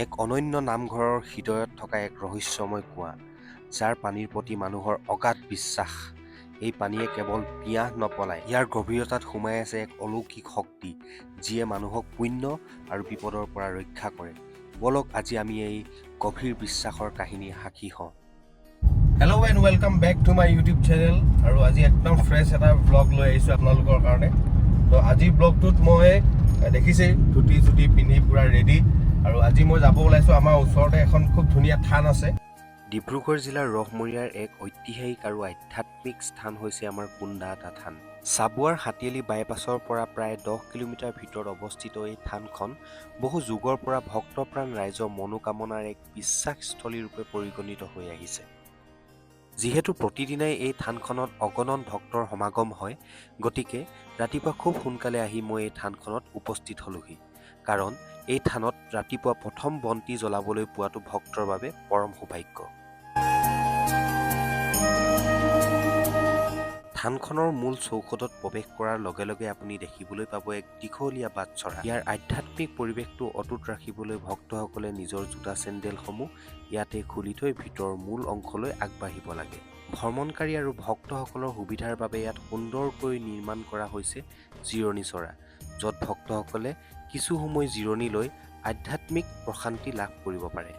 এক অনন্য নামঘৰৰ হৃদয়ত থকা এক ৰহস্যময় কুঁৱা, যাৰ পানীৰ প্ৰতি মানুহৰ অগাধ বিশ্বাস। এই পানীয়ে কেৱল পিয়াহ নপলায়, ইয়াৰ গভীৰতাত সোমাই আছে এক অলৌকিক শক্তি, যিয়ে মানুহক পুণ্য আৰু বিপদৰ পৰা ৰক্ষা কৰে। বলক আজি আমি এই গভীৰ বিশ্বাসৰ কাহিনী সাক্ষী হওঁ। Hello' and welcome back to my YouTube channel. আৰু আজি একদম ফ্ৰেছ এটা ব্লগ লৈ আহিছোঁ আপোনালোকৰ কাৰণে। তো আজিৰ ব্লগটোত মই দেখিছেই ধুতি পিন্ধি পূৰা ৰেডি। আৰু আজি মই যাব ওলাইছোঁ, আমাৰ ওচৰতে এখন খুব ধুনীয়া থান আছে। ডিব্ৰুগড় জিলাৰ ৰহমৰীয়াৰ এক ঐতিহাসিক আৰু আধ্যাত্মিক স্থান হৈছে আমাৰ কুন্দাআটা থান। চাবুৱাৰ হাতীয়ালি বাইপাছৰ পৰা প্ৰায় 10 কিলোমিটাৰ ভিতৰত অৱস্থিত এই থানখন বহু যুগৰ পৰা ভক্তপ্ৰাণ ৰাইজৰ মনোকামনাৰ এক বিশ্বাসস্থলী ৰূপে পৰিগণিত হৈ আহিছে। যিহেতু প্ৰতিদিনাই এই থানখনত অগণন ভক্তৰ সমাগম হয়, গতিকে ৰাতিপুৱা খুব সোনকালে আহি মই এই থানখনত উপস্থিত হলোহি। কাৰণ এই থানত ৰাতিপুৱা প্ৰথম বন্তি জ্বলাবলৈ পোৱাটো ভক্তৰ বাবে পৰম সৌভাগ্য। থানখনৰ মূল চৌহদত প্ৰৱেশ কৰাৰ লগে লগে আপুনি দেখিবলৈ পাব এক দীঘলীয়া বাটচৰা। ইয়াৰ আধ্যাত্মিক পৰিৱেশটো অটুট ৰাখিবলৈ ভক্তসকলে নিজৰ জোতা চেণ্ডেলসমূহ ইয়াতে খুলি থৈ ভিতৰৰ মূল অংশলৈ আগবাঢ়িব লাগে। ভ্ৰমণকাৰী আৰু ভক্তসকলৰ সুবিধাৰ বাবে ইয়াত সুন্দৰকৈ নিৰ্মাণ কৰা হৈছে জিৰণি চৰা, য'ত ভক্তসকলে কিছু সময় জিৰণি লৈ আধ্যাত্মিক প্ৰশান্তি লাভ কৰিব পাৰে।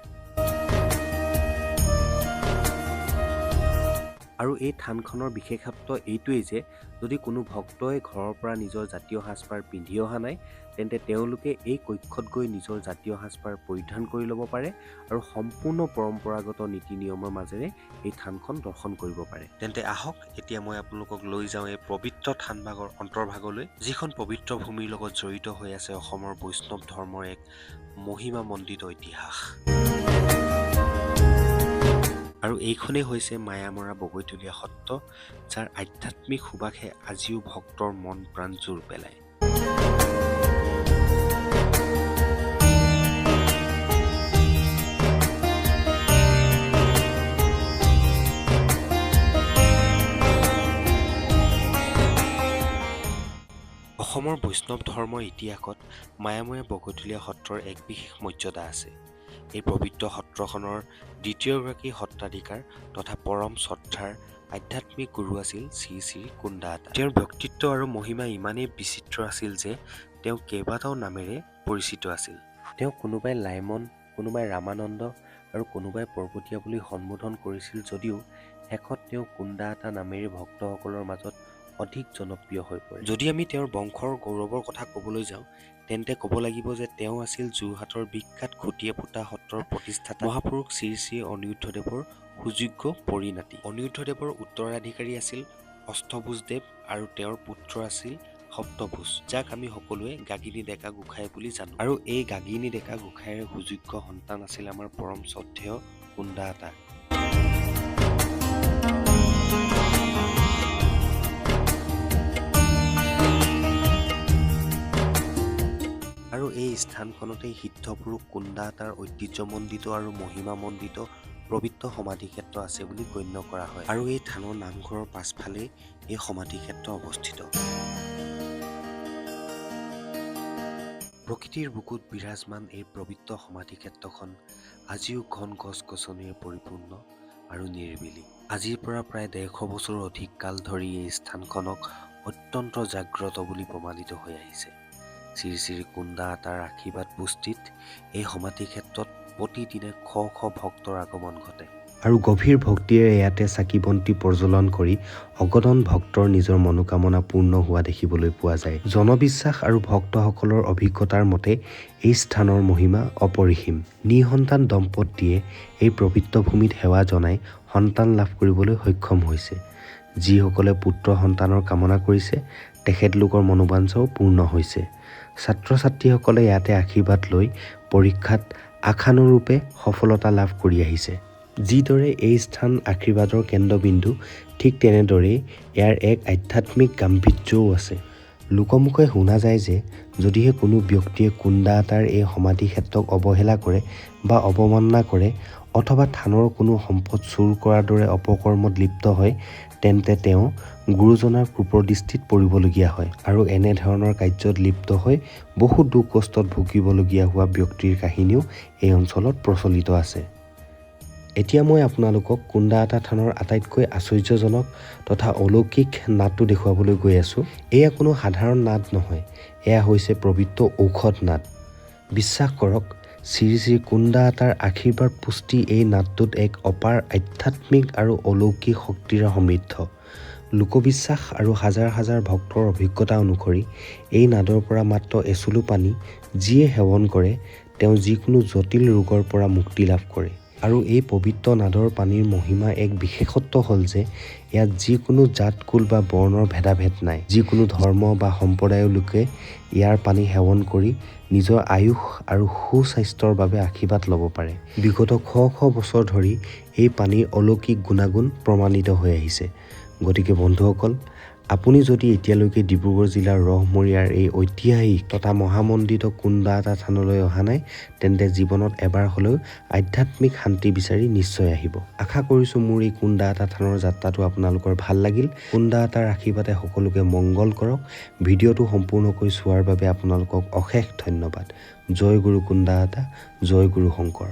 আৰু এই থানখনৰ বিশেষত্ব এইটোৱেই যে যদি কোনো ভক্তই ঘৰৰ পৰা নিজৰ জাতীয় সাজপাৰ পিন্ধি অহা নাই, তেন্তে তেওঁলোকে এই কক্ষত গৈ নিজৰ জাতীয় সাজপাৰ পৰিধান কৰি ল'ব পাৰে আৰু সম্পূৰ্ণ পৰম্পৰাগত নীতি নিয়মৰ মাজেৰে এই থানখন দৰ্শন কৰিব পাৰে। তেন্তে আহক এতিয়া মই আপোনালোকক লৈ যাওঁ এই পবিত্ৰ থানভাগৰ অন্তৰ্ভাগলৈ, যিখন পবিত্ৰ ভূমিৰ লগত জড়িত হৈ আছে অসমৰ বৈষ্ণৱ ধৰ্মৰ এক মহিমামণ্ডিত ইতিহাস। আৰু এইখনেই হৈছে মায়ামৰা বগৈতলীয়া সত্ৰ, যাৰ আধ্যাত্মিক সুবাসে আজিও ভক্তৰ মন প্ৰাণ জোৰ পেলায়। অসমৰ বৈষ্ণৱ ধৰ্মৰ ইতিহাসত মায়ামৰা বগৈতলীয়া সত্ৰৰ এক বিশেষ মৰ্যাদা আছে। এই পবিত্ৰ সত্ৰখনৰ দ্বিতীয়গৰাকী সত্ৰাধিকাৰ তথা পৰম শ্ৰদ্ধাৰ আধ্যাত্মিক গুৰু আছিল শ্ৰী শ্ৰী কুন্দাআটা। তেওঁৰ ব্যক্তিত্ব আৰু মহিমা ইমানেই বিচিত্ৰ আছিল যে তেওঁ কেইবাটাও নামেৰে পৰিচিত আছিল। তেওঁ কোনোবাই লাইমন, কোনোবাই ৰামানন্দ আৰু কোনোবাই পৰ্বতীয়া বুলি সম্বোধন কৰিছিল যদিও শেষত তেওঁ কুন্দাআটা নামেৰে ভক্তসকলৰ মাজত অধিক জনপ্ৰিয় হৈ পৰে। যদি আমি তেওঁৰ বংশৰ গৌৰৱৰ কথা ক'বলৈ যাওঁ, তেন্তে ক'ব লাগিব যে তেওঁ আছিল যোৰহাটৰ বিখ্যাত খুটিয়াপোতা সত্ৰৰ প্ৰতিষ্ঠাতা মহাপুৰুষ শ্ৰী শ্ৰী অনিৰুদ্ধদেৱৰ সুযোগ্য পৰিণাতি। অনিৰুদ্ধদেৱৰ উত্তৰাধিকাৰী আছিল অষ্টভুজদেৱ আৰু তেওঁৰ পুত্ৰ আছিল সপ্তভুজ, যাক আমি সকলোৱে গাগিনী ডেকা গোসাঁই বুলি জানো। আৰু এই গাগিনী ডেকা গোসাঁইৰ সুযোগ্য সন্তান আছিল আমাৰ পৰম শ্ৰদ্ধেয় কুন্দাআটা। আৰু এই স্থানখনতেই সিদ্ধপুৰুষ কুন্দাআটাৰ ঐতিহ্যমণ্ডিত আৰু মহিমামণ্ডিত পবিত্ৰ সমাধিক্ষেত্ৰ আছে বুলি গণ্য কৰা হয়। আৰু এই থানৰ নামঘৰৰ পাছফালেই এই সমাধিক্ষেত্ৰ অৱস্থিত। প্ৰকৃতিৰ বুকুত বিৰাজমান এই পবিত্ৰ সমাধিক্ষেত্ৰখন আজিও ঘন গছ গছনিৰে পৰিপূৰ্ণ আৰু নিৰিবিলি। আজিৰ পৰা প্ৰায় 150 বছৰৰ অধিক কাল ধৰি এই স্থানখনক অত্যন্ত জাগ্ৰত বুলি প্ৰমাণিত হৈ আহিছে। শ্ৰী শ্ৰী কুন্দাআটাৰ আশীৰ্বাদ পুষ্টিত এই সমাধিক্ষেত্ৰত প্ৰতিদিনে শ শ ভক্তৰ আগমন ঘটে। আৰু গভীৰ ভক্তিৰে ইয়াতে চাকি বন্তি প্ৰজ্বলন কৰি অগণন ভক্তৰ নিজৰ মনোকামনা পূৰ্ণ হোৱা দেখিবলৈ পোৱা যায়। জনবিশ্বাস আৰু ভক্তসকলৰ অভিজ্ঞতাৰ মতে এই স্থানৰ মহিমা অপৰিসীম। নিঃসন্তান দম্পতীয়ে এই পবিত্ৰ ভূমিত সেৱা জনাই সন্তান লাভ কৰিবলৈ সক্ষম হৈছে। যিসকলে পুত্ৰ সন্তানৰ কামনা কৰিছে, তেখেতলোকৰ মনোবাঞ্ছাও পূৰ্ণ হৈছে। ছাত্ৰ ছাত্ৰীসকলে ইয়াতে আশীৰ্বাদ লৈ পৰীক্ষাত আশানুৰূপে সফলতা লাভ কৰি আহিছে। যিদৰে এই স্থান আশীৰ্বাদৰ কেন্দ্ৰবিন্দু, ঠিক তেনেদৰেই ইয়াৰ এক আধ্যাত্মিক গাম্ভীৰ্যও আছে। লোকমুখে শুনা যায় যে যদিহে কোনো ব্যক্তিয়ে কুন্দা আতাৰ এই সমাধি ক্ষেত্ৰক অৱহেলা কৰে বা অৱমাননা কৰে অথবা থানৰ কোনো সম্পদ চুৰ কৰাৰ দৰে অপকৰ্মত লিপ্ত হয় তেন্তে তেওঁ গুৰুজনাৰ কুপ্ৰদৃষ্টিত পৰিবলগীয়া হয় আৰু এনেধৰণৰ কাৰ্যত লিপ্ত হৈ বহু দুখ কষ্টত ভুগিবলগীয়া হোৱা ব্যক্তিৰ কাহিনীও এই অঞ্চলত প্ৰচলিত আছে। এতিয়া মই আপোনালোকক কুন্দা আতা থানৰ আটাইতকৈ আশ্চৰ্যজনক তথা অলৌকিক নাদটো দেখুৱাবলৈ গৈ আছোঁ। এয়া কোনো সাধাৰণ নাদ নহয়, এয়া হৈছে পবিত্ৰ ঔষধ নাদ। বিশ্বাস কৰক, শ্ৰী শ্ৰী কুন্দা আতাৰ আশীৰ্বাদ পুষ্টি এই নাদটোত এক অপাৰ আধ্যাত্মিক আৰু অলৌকিক শক্তিৰে সমৃদ্ধ। লোকবিশ্বাস আৰু হাজাৰ হাজাৰ ভক্তৰ অভিজ্ঞতা অনুসৰি এই নাদৰ পৰা মাত্ৰ এচুলু পানী যিয়ে সেৱন কৰে তেওঁ যিকোনো জটিল ৰোগৰ পৰা মুক্তি লাভ কৰে। আৰু এই পবিত্ৰ নাদৰ পানীৰ মহিমা এক বিশেষত্ব হ'ল যে ইয়াত যিকোনো জাত কুল বা বৰ্ণৰ ভেদাভেদ নাই। যিকোনো ধৰ্ম বা সম্প্ৰদায়ৰ লোকে ইয়াৰ পানী সেৱন কৰি নিজৰ আয়ুস আৰু সুস্বাস্থ্যৰ বাবে আশীৰ্বাদ ল'ব পাৰে। বিগত শ শ বছৰ ধৰি এই পানীৰ অলৌকিক গুণাগুণ প্ৰমাণিত হৈ আহিছে। গতিকে বন্ধুসকল, আপুনি যদি এতিয়ালৈকে ডিব্ৰুগড় জিলাৰ ৰহমৰীয়াৰ এই ঐতিহাসিক তথা মহামণ্ডিত কুন্দা আতা থানলৈ অহা নাই তেন্তে জীৱনত এবাৰ হ'লেও আধ্যাত্মিক শান্তি বিচাৰি নিশ্চয় আহিব। আশা কৰিছোঁ মোৰ এই কুন্দা আতা থানৰ যাত্ৰাটো আপোনালোকৰ ভাল লাগিল। কুন্দা আতাৰ আশীৰ্বাদে সকলোকে মংগল কৰক। ভিডিঅ'টো সম্পূৰ্ণকৈ চোৱাৰ বাবে আপোনালোকক অশেষ ধন্যবাদ। জয় গুৰু কুন্দা আতা, জয় গুৰু শংকৰ।